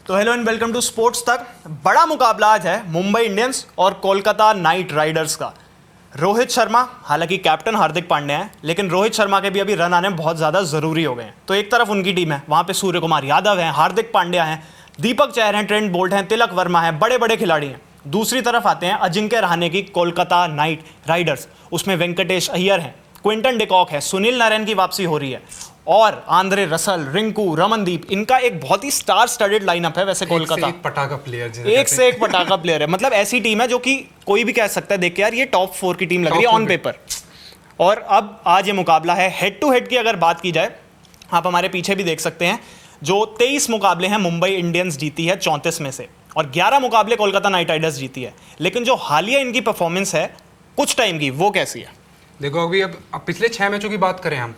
तो hello and welcome to sports Tak. बड़ा मुकाबला आज है मुंबई इंडियंस और कोलकाता नाइट राइडर्स का। रोहित शर्मा, हालांकि कैप्टन हार्दिक पांड्या हैं, लेकिन रोहित शर्मा के भी अभी रन आने बहुत ज़्यादा ज़रूरी हो गए हैं। तो एक तरफ उनकी टीम है, वहाँ पे सूर्य कुमार यादव हैं, हार्दिक पांड्या हैं, दीपक चहर हैं, ट्रेंट बोल्ट हैं, तिलक वर्मा हैं, बड़े बड़े खिलाड़ी हैं। दूसरी तरफ आते हैं अजिंक्य रहाणे की कोलकाता नाइट राइडर्स, उसमें वेंकटेश अय्यर हैं, क्विंटन डिकॉक है, सुनील नारायण की वापसी हो रही है और आंद्रे रसल, रिंकू, रमनदीप, इनका एक बहुत ही स्टार स्टडेड लाइनअप है। वैसे कोलकाता एक पटाखा प्लेयर, एक से एक पटाखा प्लेयर है। मतलब ऐसी टीम है जो कि कोई भी कह सकता है देख के यार ये टॉप 4 की टीम लग रही है ऑन पेपर। और अब आज ये मुकाबला है हेड टू हेड की। अगर बात की जाए, आप हमारे पीछे भी देख सकते हैं, जो 23 मुकाबले हैं मुंबई इंडियंस जीती है 34 में से, और 11 मुकाबले कोलकाता नाइट राइडर्स जीती है। लेकिन जो हालिया इनकी परफॉर्मेंस है कुछ टाइम की, वो कैसी है? देखो अभी अब पिछले 6 मैचों की बात करें हम,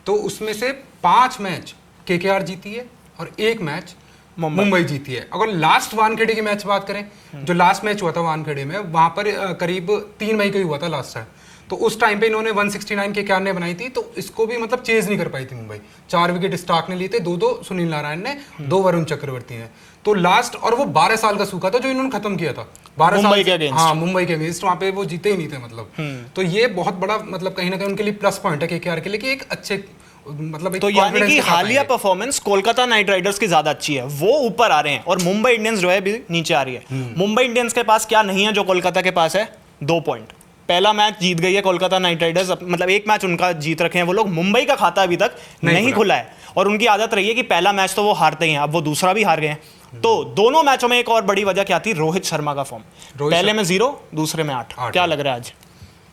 तो उसमें से 5 मैच केकेआर जीती है और 1 मैच मुंबई जीती है। अगर लास्ट वानखेड़े की मैच बात करें, जो लास्ट मैच हुआ था वानखेड़े में, वहां पर करीब 3 मई को ही हुआ था लास्ट टाइम। तो उस टाइम पे इन्होंने 169 केकेआर ने बनाई थी, तो इसको भी मतलब चेज नहीं कर पाई थी मुंबई। 4 विकेट स्टार्क ने लिए थे, 2-2 सुनील नारायण ने, 2 वरुण चक्रवर्ती ने। तो लास्ट, और वो 12 साल का सूखा था जो इन्होंने खत्म किया था 12 मुंबई के अगेंस्ट। हाँ, मुंबई के अगेंस्ट वहां पे वो जीते ही नहीं थे मतलब। तो ये बहुत बड़ा मतलब कहीं ना कहीं उनके लिए प्लस पॉइंट है केकेआर के लिए कि एक अच्छे मतलब एक तो यानी कि हालिया परफॉर्मेंस कोलकाता नाइट राइडर्स की ज्यादा अच्छी है, वो ऊपर आ रहे हैं और मुंबई इंडियंस जो है भी नीचे आ रही है। मुंबई इंडियंस के पास क्या नहीं है जो कोलकाता के पास है? 2 पॉइंट। पहला मैच जीत गई है कोलकाता नाइट राइडर्स, मतलब एक मैच उनका जीत रखे हैं वो लोग। मुंबई का खाता अभी तक नहीं खुला है और उनकी आदत रही है कि पहला मैच तो वो हारते ही हैं, अब वो दूसरा भी हार गए हैं। तो दोनों मैचों में एक और बड़ी वजह क्या थी? रोहित शर्मा का फॉर्म। पहले में 0, दूसरे में 8। क्या लग रहा है आज?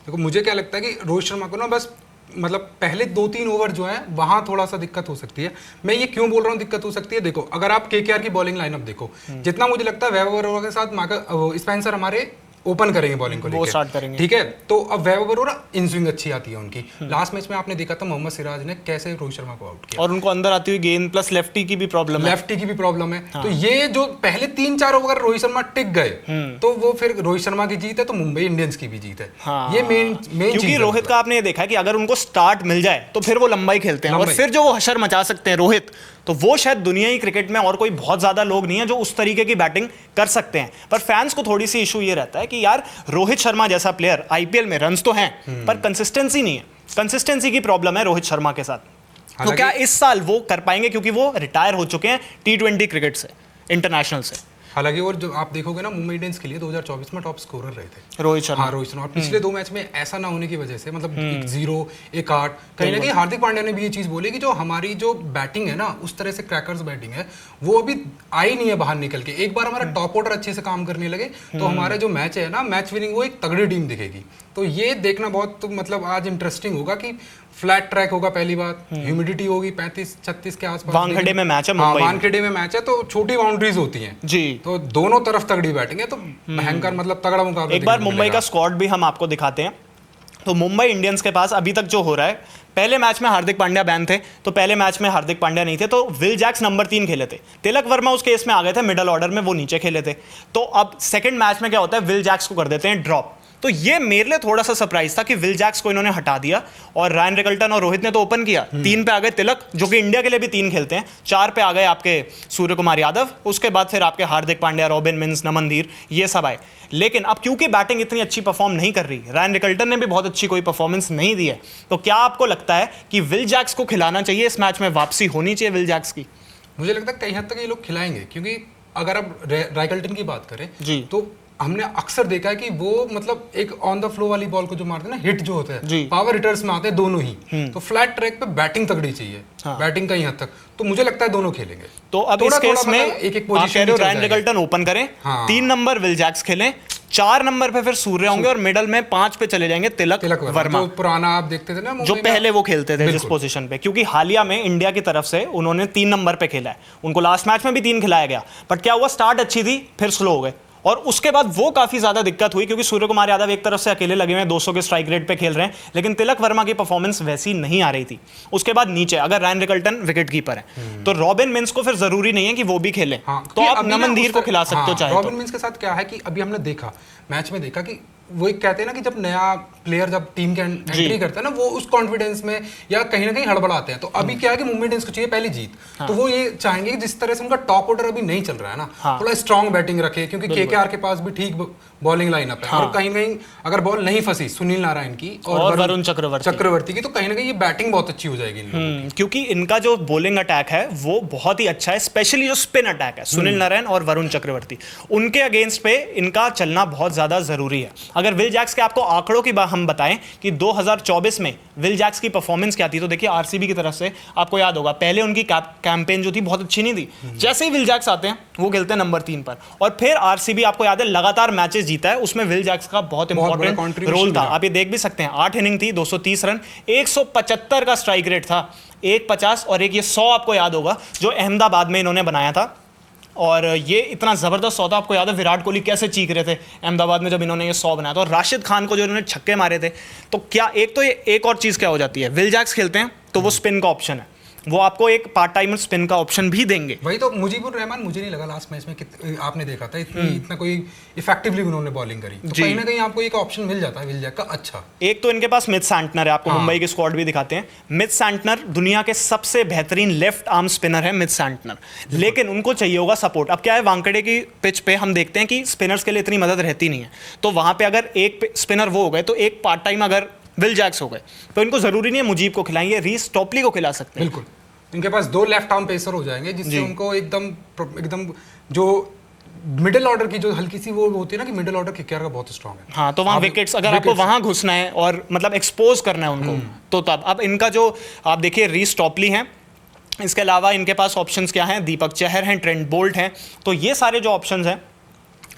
देखो मुझे क्या लगता है कि रोहित शर्मा को ना बस मतलब पहले 2-3 ओवर जो है वहां थोड़ा सा दिक्कत हो सकती है। मैं ये क्यों बोल रहा हूँ दिक्कत हो सकती है? देखो अगर आप केकेआर की बॉलिंग लाइनअप देखो, जितना मुझे लगता है वैभव अरोड़ा के साथ स्पेंसर हमारे ओपन करेंगे बॉलिंग को लेकर, स्टार्ट करेंगे, ठीक है। तो अब वैभव अरोड़ा इन स्विंग अच्छी आती है उनकी। लास्ट मैच में आपने देखा था मोहम्मद सिराज ने कैसे रोहित शर्मा को आउट किया, और उनको अंदर आती हुई गेंद प्लस लेफ्टी की भी प्रॉब्लम है, लेफ्टी की भी प्रॉब्लम है। तो ये जो पहले 3-4 ओवर रोहित शर्मा टिक गए, तो वो फिर रोहित शर्मा की जीत है, तो मुंबई इंडियंस की भी जीत है। ये मेन क्योंकि रोहित का आपने ये देखा है कि अगर उनको स्टार्ट मिल जाए तो फिर वो लंबाई खेलते हैं, और फिर जो वो हशर मचा सकते हैं रोहित, तो वो शायद दुनिया की क्रिकेट में और कोई बहुत ज्यादा लोग नहीं है जो उस तरीके की बैटिंग कर सकते हैं। पर फैंस को थोड़ी सी इशू ये रहता है कि यार रोहित शर्मा जैसा प्लेयर, आईपीएल में रन्स तो हैं पर कंसिस्टेंसी नहीं है, कंसिस्टेंसी की प्रॉब्लम है रोहित शर्मा के साथ। तो क्या इस साल वो कर पाएंगे? क्योंकि वो रिटायर हो चुके हैं T20 क्रिकेट से, इंटरनेशनल से। हालांकि और जो आप देखोगे ना, मुंबई इंडियंस के लिए 2024 में टॉप स्कोरर रहे थे रोहित शर्मा। हाँ, रोहित शर्मा। पिछले 2 मैच में ऐसा ना होने की वजह से मतलब 0, 1, 8, कहीं ना कहीं हार्दिक पांड्या ने भी ये चीज बोली कि जो हमारी जो बैटिंग है ना, उस तरह से क्रैकर्स बैटिंग है, वो अभी आई नहीं है बाहर निकल के। एक बार हमारा टॉप ऑर्डर अच्छे से काम करने लगे तो हमारे जो मैच है ना, मैच विनिंग, वो एक तगड़ी टीम दिखेगी। तो ये देखना बहुत मतलब आज इंटरेस्टिंग होगा कि फ्लैट ट्रैक होगा, पहली बात, ह्यूमिडिटी होगी 35-36 के आसपास। वानखेड़े में मैच है मुंबई, वानखेड़े में मैच है, तो छोटी बाउंड्रीज होती हैं जी, तो दोनों तरफ तगड़ी बैटिंग है, तो भयंकर मतलब तगड़ा मुकाबला। एक बार मुंबई का स्क्वाड भी हम आपको दिखाते हैं। तो मुंबई इंडियंस के पास अभी तक जो हो रहा है, पहले मैच में हार्दिक पांड्या बैन थे, तो पहले मैच में हार्दिक पांड्या नहीं थे, तो विल जैक्स नंबर 3 खेले थे, तिलक वर्मा उस केस में आ गए थे मिडल ऑर्डर में, वो नीचे खेले थे। तो अब सेकंड मैच में क्या होता है, विल जैक्स को कर देते हैं ड्रॉप। तो ये मेरे लिए थोड़ा सा सरप्राइज था कि विल जैक्स को इन्होंने हटा दिया और रायन रिकल्टन और रोहित ने तो ओपन किया। 3 पे आ गए तिलक, जो कि इंडिया के लिए भी 3 खेलते हैं। 4 पे आ गए आपके सूर्य कुमार यादव, उसके बाद फिर आपके हार्दिक पांड्या, रॉबिन मिन्स, नमनधीर, ये सब आए। लेकिन अब क्योंकि बैटिंग इतनी अच्छी परफॉर्म नहीं कर रही, रायन रिकल्टन ने भी बहुत अच्छी कोई परफॉर्मेंस नहीं दी है, तो क्या आपको लगता है कि विल जैक्स को खिलाना चाहिए? इस मैच में वापसी होनी चाहिए विल जैक्स की? मुझे लगता है कई हद तक ये लोग खिलाएंगे, क्योंकि अगर आप राइकल्टन की बात करें जी, तो हमने अक्सर देखा है कि वो मतलब एक ऑन द फ्लो वाली बॉल को जो मारते हैं ना, हिट जो होता है, पावर हिटर्स में आते हैं दोनों ही। तो फ्लैट ट्रैक पे बैटिंग तगड़ी चाहिए, बैटिंग कहीं हद तक, तो मुझे लगता है दोनों खेलेंगे। तो अब इस केस में एक पोजीशन रायन रिकल्टन ओपन करें, 3 नंबर विल जैक्स खेलें, 4 नंबर पे फिर सूर्य होंगे और मिडल में 5 पे चले जाएंगे तिलक वर्मा, जो पुराना आप देखते थे ना, जो पहले वो खेलते थे जिस पोजीशन पे। क्योंकि हालिया में इंडिया की तरफ से उन्होंने 3 नंबर पे खेला है, उनको लास्ट मैच में भी 3 खिलाया गया, बट क्या हुआ, स्टार्ट अच्छी थी फिर स्लो हो गए, और उसके बाद वो काफी ज्यादा दिक्कत हुई, क्योंकि सूर्य कुमार यादव एक तरफ से अकेले लगे हुए हैं, 200 के स्ट्राइक रेट पे खेल रहे हैं, लेकिन तिलक वर्मा की परफॉर्मेंस वैसी नहीं आ रही थी। उसके बाद नीचे अगर रायन रिकल्टन विकेट कीपर है, तो रॉबिन मिन्स को फिर जरूरी नहीं है कि वो भी खेले, तो आप नमनधीर को खिला सकते हो चाहे। रॉबिन मिन्स के साथ क्या है कि अभी हमने देखा मैच में देखा कि वो एक कहते हैं ना कि जब नया प्लेयर जब टीम के एंट्री करता है ना, वो उस कॉन्फिडेंस में या कहीं ना कहीं हड़बड़ाते हैं। तो अभी क्या है कि मुंबई इंडियंस को चाहिए पहली जीत। तो वो ये चाहेंगे कि जिस तरह से उनका टॉप ऑर्डर अभी नहीं चल रहा है ना, थोड़ा स्ट्रॉन्ग बैटिंग रखे, क्योंकि केकेआर के पास भी ठीक बॉलिंग लाइनअप है। और कहीं कहीं अगर बॉल नहीं फंसी सुनील नारायण की और वरुण चक्रवर्ती की, तो कहीं ना कहीं ये बैटिंग बहुत अच्छी हो जाएगी इन लोगों की। क्योंकि इनका जो बॉलिंग अटैक है वो बहुत ही अच्छा है, स्पेशली जो स्पिन अटैक है सुनील नारायण और वरुण चक्रवर्ती, उनके अगेंस्ट पे इनका चलना बहुत ज्यादा जरूरी है। अगर विल जैक्स के आपको आंकड़ों की बात हम बताएं कि 2024 में विल जैक्स की परफॉर्मेंस क्या थी, तो देखिए आरसीबी की तरफ से आपको याद होगा पहले उनकी कैंपेन जो थी बहुत अच्छी नहीं थी। जैसे ही विल जैक्स आते हैं वो खेलते हैं नंबर 3 पर, और फिर आरसीबी आपको याद है लगातार मैचेस जीता है, उसमें विल जैक्स का बहुत इंपॉर्टेंट रोल था। आप ये देख भी सकते हैं 8 इनिंग थी, 230 रन, 175 का स्ट्राइक रेट था, एक 50 और एक ये 100 आपको याद होगा जो अहमदाबाद में इन्होंने बनाया था। और ये इतना ज़बरदस्त 100 था, आपको याद है विराट कोहली कैसे चीख रहे थे अहमदाबाद में जब इन्होंने ये 100 बनाया था, और राशिद खान को जो इन्होंने छक्के मारे थे। तो क्या एक तो ये एक और चीज़ क्या हो जाती है, विल जैक्स खेलते हैं तो वो स्पिन का ऑप्शन है, वो आपको एक पार्ट टाइमर स्पिन का ऑप्शन भी देंगे। वही तो मुजीबुर रहमान, मुझे नहीं लगा लास्ट मैच में आपने देखा था इतना कोई इफेक्टिवली उन्होंने बॉलिंग करी, तो कहीं ना कहीं आपको एक ऑप्शन मिल जाता है विल जैक का। अच्छा, एक तो इनके पास मिथ सैंटनर है, आपको मुंबई की स्क्वाड भी दिखाते हैं। मिथ सैंटनर दुनिया के सबसे बेहतरीन लेफ्ट आर्म स्पिनर है मिथ सैंटनर, लेकिन उनको चाहिए होगा सपोर्ट। अब क्या है, वानखेड़े की पिच पे हम देखते हैं कि स्पिनर्स के लिए इतनी मदद रहती नहीं है, तो वहां पे अगर एक स्पिनर वो हो गए तो एक पार्ट टाइम अगर विल जैक्स हो गए तो इनको जरूरी नहीं है मुजीब को खिलाएंगे, रीस टॉपली को खिला सकते हैं। बिल्कुल, इनके पास 2 लेफ्ट आर्म पेसर हो जाएंगे, जिससे उनको एकदम जो मिडिल ऑर्डर की जो हल्की सी वो होती है ना, कि मिडिल ऑर्डर केकेआर का बहुत स्ट्रांग है। हाँ, तो वहाँ विकेट्स अगर आपको वहाँ घुसना है और मतलब एक्सपोज करना है उनको, तो तब अब इनका जो आप देखिए रीस टॉपली हैं, इसके अलावा इनके पास ऑप्शंस क्या हैं, दीपक चहर हैं, ट्रेंट बोल्ट हैं, तो ये सारे जो ऑप्शंस हैं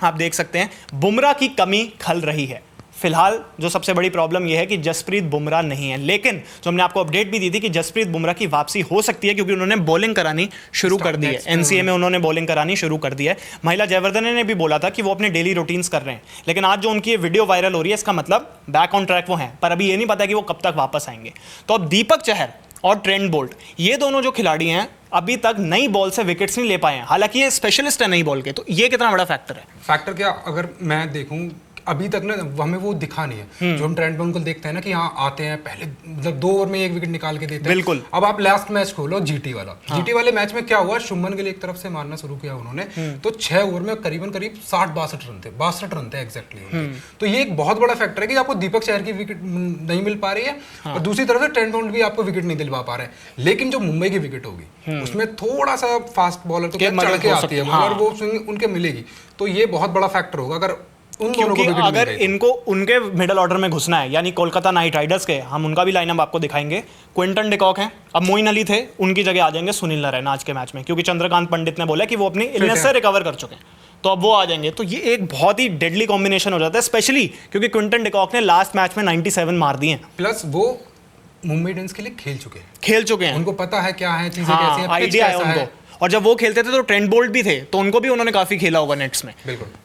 आप देख सकते हैं। बुमराह की कमी खल रही है फिलहाल, जो सबसे बड़ी प्रॉब्लम यह है कि जसप्रीत बुमराह नहीं है, लेकिन जो हमने आपको अपडेट भी दी थी कि जसप्रीत बुमराह की वापसी हो सकती है, क्योंकि उन्होंने बॉलिंग करानी शुरू कर दी है, एनसीए में उन्होंने बॉलिंग करानी शुरू कर दी है। महिला जयवर्धने ने भी बोला था कि वो अपने डेली रूटीन्स कर रहे हैं, लेकिन आज जो उनकी वीडियो वायरल हो रही है इसका मतलब बैक ऑन ट्रैक वो हैं, पर अभी ये नहीं पता कि वो कब तक वापस आएंगे। तो अब दीपक चहर और ट्रेंट बोल्ट, ये दोनों जो खिलाड़ी हैं अभी तक नई बॉल से विकेट्स नहीं ले पाए हैं, हालांकि ये स्पेशलिस्ट है नई बॉल के, तो ये कितना बड़ा फैक्टर है? फैक्टर क्या, अगर मैं देखूं अभी तक ना हमें वो दिखा नहीं है। जो हम ट्रेंट बोल्ट को देखते हैं ना कि यहाँ आते हैं पहले मतलब 2 ओवर में 1 विकेट निकाल के देते हैं। बिल्कुल। अब आप लास्ट मैच खोलो जीटी वाला, जीटी वाले मैच में क्या हुआ, शुभमन गिल एक तरफ से मारना शुरू किया उन्होंने, तो 6 ओवर में करीबन 60-62 रन थे, 62 रन थे एग्जैक्टली। तो ये एक बहुत बड़ा फैक्टर है कि आपको दीपक चहर की विकेट नहीं मिल पा रही है, और दूसरी तरफ से ट्रेंट बोल्ट भी आपको विकेट नहीं दिलवा पा रहे हैं। लेकिन जो मुंबई की विकेट होगी उसमें थोड़ा सा फास्ट बॉलर तो चढ़ के आती है और वो स्विंग उनके मिलेगी, तो ये बहुत बड़ा फैक्टर होगा अगर क्योंकि अगर इनको उनके मिडिल ऑर्डर में घुसना है, यानी कोलकाता नाइट राइडर्स के, हम उनका भी लाइनअप आपको दिखाएंगे। क्विंटन डिकॉक हैं, अब मोइन अली थे, उनकी जगह आ जाएंगे सुनील नारायण आज के मैच में, क्योंकि चंद्रकांत पंडित ने बोला कि वो अपनी इलनेस से रिकवर कर चुके हैं, तो अब वो आ जाएंगे। तो ये एक बहुत ही डेडली कॉम्बिनेशन हो जाता है, स्पेशली क्योंकि क्विंटन डिकॉक ने लास्ट मैच में 97 मार दिए हैं, प्लस वो मुंबई इंडियंस के लिए खेल चुके हैं, उनको पता है क्या है चीजें, कैसी हैं, आइडिया है उनको। और जब वो खेलते थे तो ट्रेंट बोल्ट भी थे, तो उनको भी उन्होंने काफी खेला होगा नेट्स में।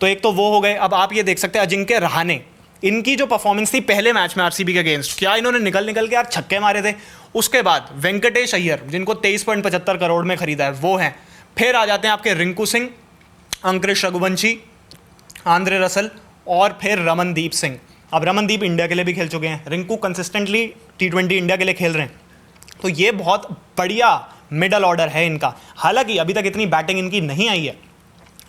तो एक तो वो हो गए। अब आप ये देख सकते हैं अजिंक्य रहाणे, इनकी जो परफॉर्मेंस थी पहले मैच में आरसीबी के अगेंस्ट, क्या इन्होंने निकल के यार छक्के मारे थे। उसके बाद वेंकटेश अय्यर, जिनको 23.75 करोड़ में खरीदा है, वो हैं। फिर आ जाते हैं आपके रिंकू सिंह, अंकुरिश रघुवंशी, आंद्रे रसल और फिर रमनदीप सिंह। अब रमनदीप इंडिया के लिए भी खेल चुके हैं, रिंकू कंसिस्टेंटली T20 इंडिया के लिए खेल रहे हैं, तो ये बहुत बढ़िया मिडल ऑर्डर है इनका। हालांकि अभी तक इतनी बैटिंग इनकी नहीं आई है,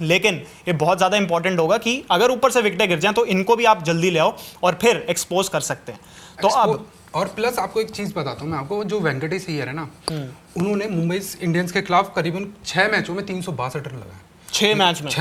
लेकिन ये बहुत ज़्यादा इंपॉर्टेंट होगा कि अगर ऊपर से विकेटें गिर जाएं तो इनको भी आप जल्दी ले आओ और फिर एक्सपोज कर सकते हैं। तो अब और प्लस आपको एक चीज़ बताता हूँ मैं आपको, जो वेंकटेश अय्यर है ना, उन्होंने मुंबई इंडियंस के खिलाफ करीबन 6 मैचों में 362 रन लगाए। 6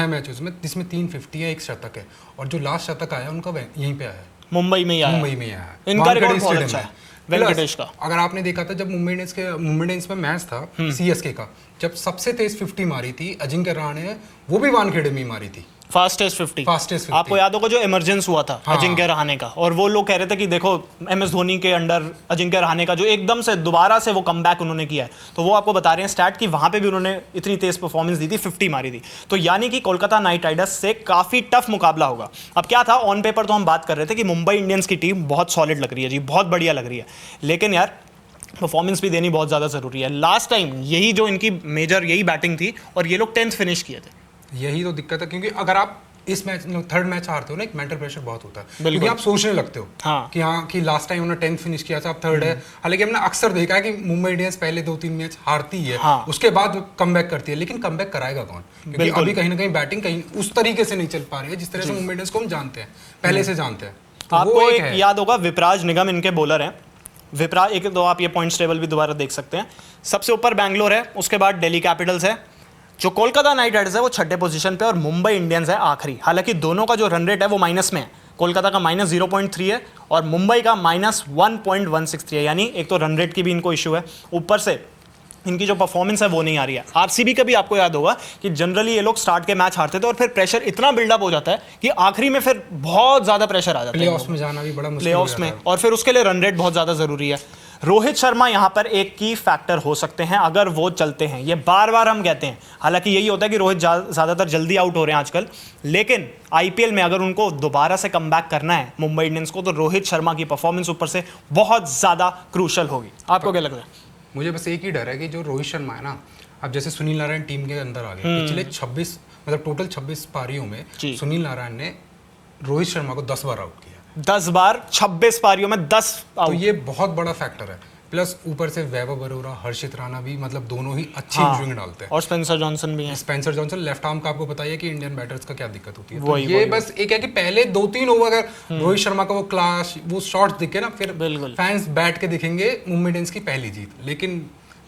मैचों में जिसमें 350 है, 1 शतक है, और जो लास्ट शतक आया उनका यहीं पे आया है, मुंबई में ही आया है। इनका रिकॉर्ड बहुत अच्छा है वेंकटेश का। अगर आपने देखा था जब मुंबई इंडियंस में मैच था सीएसके का, जब सबसे तेज 50 मारी थी अजिंक्य रहाणे ने, वो भी वानखेड़े में मारी थी, फास्टेस्ट 50। आपको याद होगा जो इमरजेंस हुआ था अजिंक्य रहाणे का, और वो लोग कह रहे थे कि देखो MS धोनी के अंडर अजिंक्य रहाणे का जो एकदम से दोबारा से वो कमबैक उन्होंने किया है, तो वो आपको बता रहे हैं स्टैट कि वहां पे भी उन्होंने इतनी तेज परफॉर्मेंस दी थी, 50 मारी थी। तो यानी कि कोलकाता नाइट राइडर्स से काफी टफ मुकाबला होगा। अब क्या था, ऑन पेपर तो हम बात कर रहे थे कि मुंबई इंडियंस की टीम बहुत सॉलिड लग रही है जी, बहुत बढ़िया लग रही है, लेकिन यार परफॉर्मेंस भी देनी बहुत ज़्यादा ज़रूरी है। लास्ट टाइम यही जो इनकी मेजर यही बैटिंग थी और ये लोग 10th फिनिश किए थे। यही तो दिक्कत है, क्योंकि अगर आप इस मैच थर्ड मैच हारते हो ना, एक मेंटल प्रेशर बहुत होता है, बिल्कुल। क्योंकि आप सोचने लगते हो हाँ। कि लास्ट टाइम उन्होंने 10th फिनिश किया था, अब थर्ड है। हालांकि हमने अक्सर देखा है कि मुंबई इंडियंस पहले 2-3 मैच हारती है, हाँ। उसके बाद कमबैक करती है, लेकिन कमबैक कराएगा कौन? क्योंकि बिल्कुल। अभी कहीं ना कहीं बैटिंग कहीं उस तरीके से नहीं चल पा रही है जिस तरह से मुंबई इंडियंस को हम जानते हैं, पहले से जानते हैं। तो वो आपको एक है। याद होगा, विपराज निगम इनके बॉलर हैं। विपराज, एक तो आप ये पॉइंट्स टेबल भी दोबारा देख सकते हैं। सबसे ऊपर बैंगलोर है, उसके बाद दिल्ली कैपिटल्स है, जो कोलकाता नाइट राइडर्स है वो छठे पोजीशन पे, और मुंबई इंडियंस है आखिरी। हालांकि दोनों का जो रन रेट है वो माइनस में है, कोलकाता का -0.3 है और मुंबई का -1.163 है, यानी एक तो रन रेट की भी इनको इशू है, ऊपर से इनकी जो परफॉर्मेंस है वो नहीं आ रही है। आरसीबी का भी आपको याद होगा कि जनरली ये लोग स्टार्ट के मैच हारते थे और फिर प्रेशर इतना बिल्डअप हो जाता है कि आखिरी में फिर बहुत ज़्यादा प्रेशर आ जाता है प्लेऑफ्स में जाना भी बड़ा मुश्किल हो प्लेऑफ्स जाता में, है। और फिर उसके लिए रन रेट बहुत ज़्यादा ज़रूरी है। रोहित शर्मा यहाँ पर एक की फैक्टर हो सकते हैं अगर वो चलते हैं, ये बार बार हम कहते हैं। हालांकि यही होता है कि रोहित ज़्यादातर जल्दी आउट हो रहे हैं आजकल, लेकिन आईपीएल में अगर उनको दोबारा से कमबैक करना है मुंबई इंडियंस को, तो रोहित शर्मा की परफॉर्मेंस ऊपर से बहुत ज़्यादा क्रूशल होगी। आपको क्या लग रहा है? मुझे बस एक ही डर है कि जो रोहित शर्मा है ना, अब जैसे सुनील नारायण टीम के अंदर आ गए, पिछले 26 मतलब टोटल 26 पारियों में जी। सुनील नारायण ने रोहित शर्मा को 10 बार आउट किया। 10 बार 26 पारियों में 10 तो आउट। ये बहुत बड़ा फैक्टर है। प्लस ऊपर से वैभव बरोरा, हर्षित राणा भी मतलब दोनों ही अच्छी स्विंग डालते हैं। और स्पेंसर जॉनसन भी हैं। स्पेंसर जॉनसन लेफ्ट आर्म का, आपको बताइए कि इंडियन बैटर्स का क्या दिक्कत होती है। तो वही- ये वही- बस एक है कि पहले 2-3 ओवर अगर रोहित शर्मा का वो क्लास, वो शॉट्स दिखे ना, फिर बिल्कुल। फैंस बैठ के दिखेंगे मुंबई इंडियंस की पहली जीत। लेकिन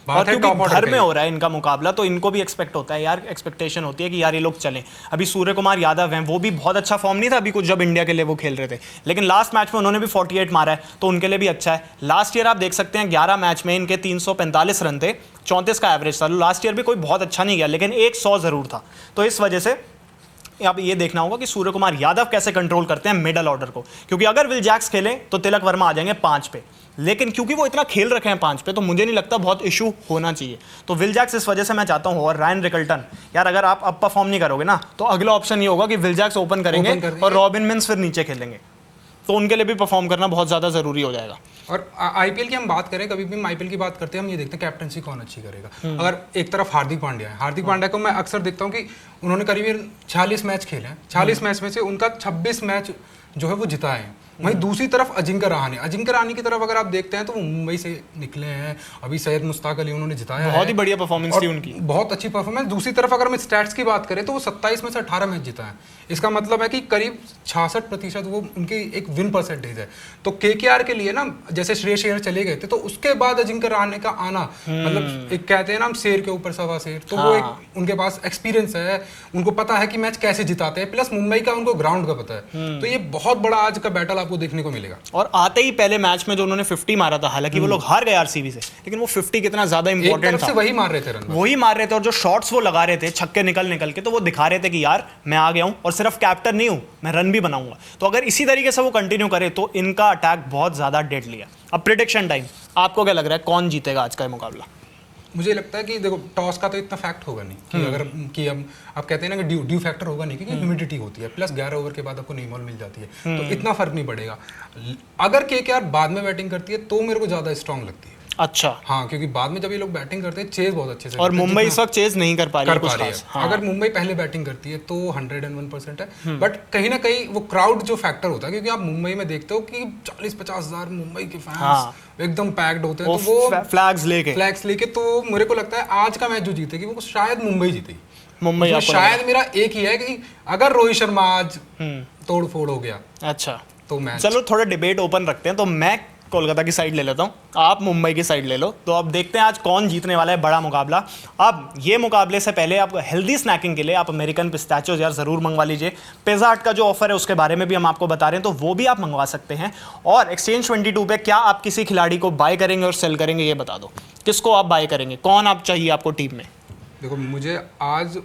और बात है क्योंकि टॉप ऑर्डर घर के में लिए। हो रहा है इनका मुकाबला, तो इनको भी एक्सपेक्ट होता है यार, एक्सपेक्टेशन होती है कि यार ये लोग चलें। अभी सूर्य कुमार यादव हैं, वो भी बहुत अच्छा फॉर्म नहीं था अभी कुछ जब इंडिया के लिए वो खेल रहे थे, लेकिन लास्ट मैच में उन्होंने भी 48 मारा है, तो उनके लिए भी अच्छा है। लास्ट ईयर आप देख सकते हैं 11 मैच में इनके 345 रन थे, 34 का एवरेज था। लास्ट ईयर भी कोई बहुत अच्छा नहीं गया, लेकिन 100 ज़रूर था। तो इस वजह से अब ये देखना होगा कि सूर्य कुमार यादव कैसे कंट्रोल करते हैं मिडल ऑर्डर को, क्योंकि अगर विल जैक्स खेले तो तिलक वर्मा आ जाएंगे 5 पे, लेकिन क्योंकि वो इतना खेल रखे हैं 5 पे, तो मुझे नहीं लगता बहुत इशू होना चाहिए। तो विल जैक्स इस वजह से मैं चाहता हूँ, और रायन रिकल्टन, यार अगर आप अब परफॉर्म नहीं करोगे ना, तो अगला ऑप्शन ये होगा कि विल जैक्स ओपन करेंगे और रॉबिन मिन्स फिर नीचे खेलेंगे, तो उनके लिए भी परफॉर्म करना बहुत ज़्यादा ज़रूरी हो जाएगा। और आईपीएल की हम बात करें, कभी भी हम आईपीएल की बात करते हैं, हम ये देखते हैं कैप्टनसी कौन अच्छी करेगा। अगर एक तरफ हार्दिक पांड्या है, हार्दिक पांड्या को मैं अक्सर देखता हूँ कि उन्होंने करीब 46 मैच खेले हैं, 40 मैच में से उनका 26 मैच जो है वो जिताए हैं। वहीं दूसरी तरफ अजिंक्य रहाणे की तरफ अगर आप देखते हैं तो वो मुंबई से निकले हैं, अभी सैयद मुश्ताक अली उन्होंने जिताया बहुत है। ही बढ़िया परफॉर्मेंस थी उनकी, बहुत अच्छी परफॉर्मेंस। दूसरी तरफ अगर हम स्टैट्स की बात करें तो वो 27 में से 18 मैच जीता है। इसका मतलब है कि करीब 66% वो उनकी एक विन परसेंटेज है। तो केकेआर के लिए ना, जैसे श्रेयस अय्यर चले गए थे, तो उसके बाद अजिंक्य रहाणे का आना, मतलब एक कहते हैं ना हम शेर के ऊपर सवा शेर, तो वो एक उनके पास एक्सपीरियंस है, उनको पता है कि मैच कैसे जिताते हैं, प्लस मुंबई का उनको ग्राउंड का पता है। तो ये बहुत बड़ा आज का बैटल आपको देखने को मिलेगा। और आते ही पहले मैच में जो उन्होंने 50 मारा था, हालांकि वो लोग हार गए आरसीबी से, लेकिन वो 50 कितना ज्यादा एक इंपॉर्टेंट तरफ था। से वही मार रहे थे रन, वही मार रहे थे, और जो शॉट्स वो लगा रहे थे छक्के निकल निकल के, तो वो दिखा रहे थे कि यार मैं आ गया हूं और सिर्फ कैप्टन नहीं हूं, मैं रन भी बनाऊंगा। तो अगर इसी तरीके से वो कंटिन्यू करे तो इनका अटैक बहुत ज्यादा डेडली है। अब प्रिडिक्शन टाइम, आपको क्या लग रहा है कौन जीतेगा आज का ये मुकाबला? मुझे लगता है कि देखो टॉस का तो इतना फैक्ट होगा नहीं कि अगर कि हम आप कहते हैं ना कि ड्यू फैक्टर होगा नहीं, क्योंकि ह्यूमिडिटी होती है, प्लस 11 ओवर के बाद आपको नई बॉल मिल जाती है, तो इतना फर्क नहीं पड़ेगा। अगर केकेआर बाद में बैटिंग करती है तो मेरे को ज्यादा स्ट्रांग लगती है। अच्छा, हाँ, क्योंकि बाद में जब ये लोग बैटिंग करते हैं चेज बहुत अच्छे से और करते हैं, मुंबई जितना इस वक्त चेज नहीं कर पा रही कर है पा कुछ रही है। खास। हाँ। अगर मुंबई पहले बैटिंग करती है तो 101% है, बट कहीं ना कहीं वो क्राउड जो फैक्टर होता है, क्योंकि आप मुंबई में देखते हो कि 40-50 हजार मुंबई के फैंस एकदम पैक्ड होते हैं, तो वो फ्लैग्स लेके, तो मेरे को लगता है आज का मैच जो जीतेगी वो शायद मुंबई जीतेगी। मुंबई उसमें आपको शायद मेरा एक ही है कि अगर रोहित शर्मा आज तोड़ फोड़ हो गया अच्छा, तो मैच। चलो थोड़ा डिबेट ओपन रखते हैं, तो मैं कोलकाता की साइड ले लेता हूँ, आप मुंबई की साइड ले लो। तो अब देखते हैं आज कौन जीतने वाला है बड़ा मुकाबला। अब ये मुकाबले से पहले आप हेल्दी स्नैकिंग के लिए आप अमेरिकन पिस्ताचियोज यार ज़रूर मंगवा लीजिए। पिज़्ज़ा हट का जो ऑफर है उसके बारे में भी हम आपको बता रहे हैं, तो वो भी आप मंगवा सकते हैं। और एक्सचेंज 22 पे क्या आप किसी खिलाड़ी को बाय करेंगे और सेल करेंगे, ये बता दो, किसको आप बाय करेंगे, कौन आप चाहिए आपको टीम में? देखो मुझे आज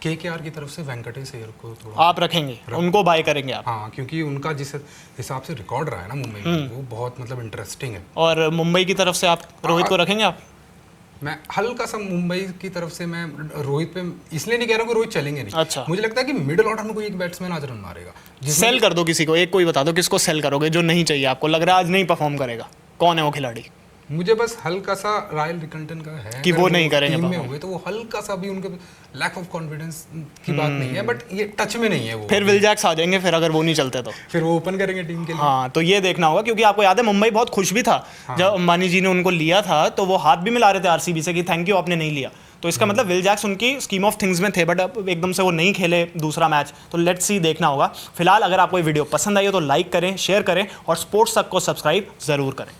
केकेआर की तरफ से वेंकटेश अय्यर को थोड़ा आप रखेंगे, उनको बाय करेंगे आप? हाँ, क्योंकि उनका जिस हिसाब से रिकॉर्ड रहा है ना मुंबई में, वो बहुत मतलब इंटरेस्टिंग है। और मुंबई की तरफ से आप रोहित को रखेंगे आप? मैं हल्का सा मुंबई की तरफ से मैं रोहित पे इसलिए नहीं कह रहा हूँ कि रोहित चलेंगे नहीं। अच्छा। मुझे लगता है कि मिडिल ऑर्डर में कोई एक बैट्समैन आज रन मारेगा। सेल कर दो किसी को, एक कोई बता दो किसको सेल करोगे जो नहीं चाहिए आपको, लग रहा है आज नहीं परफॉर्म करेगा, कौन है वो खिलाड़ी? मुझे बस हल्का सा रायल रिकल्टन का है कि अगर वो नहीं करेंगे टीम में perform। हुए तो वो हल्का सा भी उनके लैक ऑफ कॉन्फिडेंस की बात नहीं है, बट ये टच में नहीं है वो। फिर विल जैक्स आ जाएंगे फिर अगर वो नहीं चलते तो। फिर वो ओपन करेंगे टीम के लिए। हाँ, तो ये देखना होगा, क्योंकि आपको याद है मुंबई बहुत खुश भी था जब अंबानी जी ने उनको लिया था, तो वो हाथ भी मिला रहे थे आरसीबी से कि थैंक यू आपने नहीं लिया। तो इसका मतलब विल जैक्स उनकी स्कीम ऑफ थिंग्स में थे, बट अब एकदम से वो नहीं खेले दूसरा मैच, तो लेट्स सी, देखना होगा। फिलहाल अगर आपको ये वीडियो पसंद आई हो तो लाइक करें, शेयर करें और स्पोर्ट्स तक को सब्सक्राइब ज़रूर करें।